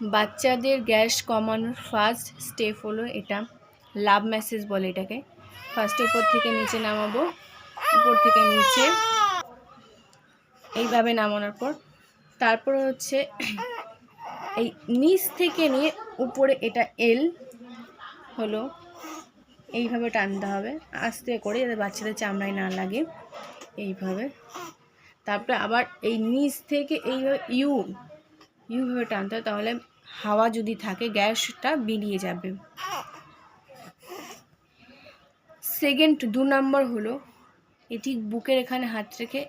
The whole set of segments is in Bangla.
বাচ্চাদের গ্যাস কমানোর ফার্স্ট স্টেপ হলো এটা, লাভ ম্যাসেজ বলে এটাকে। ফার্স্টে উপর থেকে নিচে নামাবো, উপর থেকে নিচে এইভাবে নামানোর পর তারপর হচ্ছে এই নিচ থেকে নিয়ে উপরে এটা এল হলো, এইভাবে টানতে হবে আস্তে করে, যাতে বাচ্চাদের চামড়ায় না লাগে এইভাবে। তারপরে আবার এই নিচ থেকে এইভাবে ইউভাবে টানতে হবে, তাহলে হাওয়া যদি থাকে গ্যাসটা বেরিয়ে যাবে। সেকেন্ড 2 নম্বর হলো এই ঠিক বুকের এখানে হাত রেখে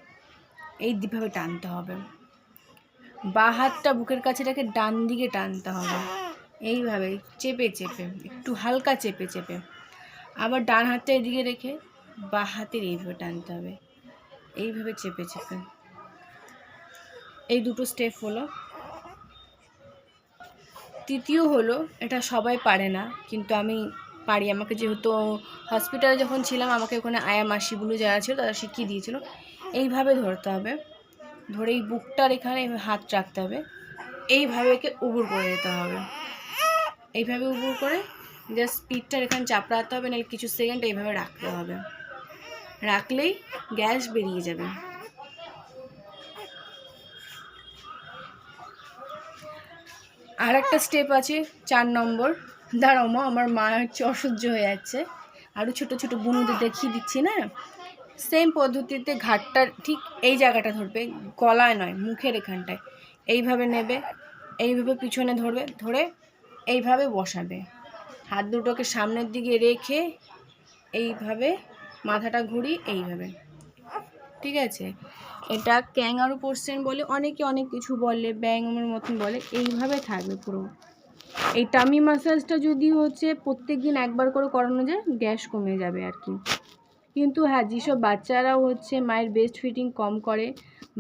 এইভাবে টানতে হবে, বাঁ হাতটা বুকের কাছে রেখে ডান দিকে টানতে হবে, এইভাবে চেপে চেপে, একটু হালকা চেপে চেপে। আবার ডান হাতটা এদিকে রেখে বাঁ হাতের এইভাবে টানতে হবে, এইভাবে চেপে চেপে। এই দুটো স্টেপ হলো। তৃতীয় হলো, এটা সবাই পারে না কিন্তু আমি পারি, আমাকে যেহেতু হসপিটালে যখন ছিলাম আমাকে ওখানে আয়া মাসিগুলো যারা ছিল তারা শিখিয়ে দিয়েছিল। এইভাবে ধরতে হবে, ধরে এই বুকটার এখানে হাত রাখতে হবে, এইভাবে একে উবুর করে দিতে হবে, এইভাবে উবুর করে জাস্ট স্পিডটার এখানে চাপড়াতে হবে, না কিছু সেকেন্ড এইভাবে রাখতে হবে, রাখলেই গ্যাস বেরিয়ে যাবে। আর একটা স্টেপ আছে 4 নম্বর। দাঁড়াও মা, আমার মা হচ্ছে অসহ্য হয়ে যাচ্ছে, আরও ছোটো ছোটো বুনুদের দেখিয়ে দিচ্ছি না। সেম পদ্ধতিতে ঘাটটার ঠিক এই জায়গাটা ধরবে, গলায় নয় মুখের এখানটায়, এইভাবে নেবে, এইভাবে পিছনে ধরবে, ধরে এইভাবে বসাবে, হাত দুটোকে সামনের দিকে রেখে এইভাবে মাথাটা ঘুরিয়ে এইভাবে, ঠিক আছে। এটা ক্যাঙ্গারু পোর্শন বলে, অনেকে অনেক কিছু বলে, ব্যায়ামের মতন বলে, এইভাবে থাকবে পুরো। এই টামি মাসাজটা যদি হচ্ছে প্রত্যেক দিন একবার করে করানো যায় গ্যাস কমে যাবে আর কি। কিন্তু হ্যাঁ, যেসব বাচ্চারাও হচ্ছে মায়ের ব্রেস্ট ফিডিং কম করে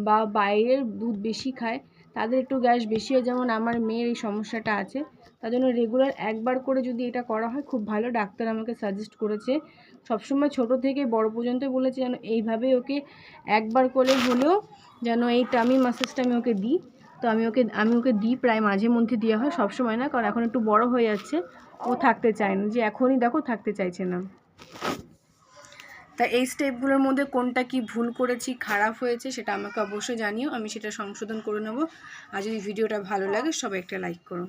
বা বাইরের দুধ বেশি খায় তাদের একটু গ্যাস বেশি হয়, যেমন আমার মেয়ের এই সমস্যাটা আছে, তার জন্য রেগুলার একবার করে যদি এটা করা হয় খুব ভালো। ডাক্তার আমাকে সাজেস্ট করেছে, সবসময় ছোট থেকে বড় পর্যন্ত বলেছে যেন এইভাবেই ওকে একবার করে হলেও যেন এই টামি মাসাজটা আমি ওকে দিই। তো আমি ওকে দিই, প্রায় মাঝে মধ্যে দেওয়া হয়, সবসময় না, কারণ এখন একটু বড় হয়ে যাচ্ছে, ও থাকতে চায় না, যে এখনই দেখো থাকতে চাইছে না। তা এই স্টেপগুলোর মধ্যে কোনটা কি ভুল করেছি, খারাপ হয়েছে সেটা আমাকে অবশ্যই জানিও, আমি সেটা সংশোধন করে নেব। আর যদি ভিডিওটা ভালো লাগে সবাই একটা লাইক করো।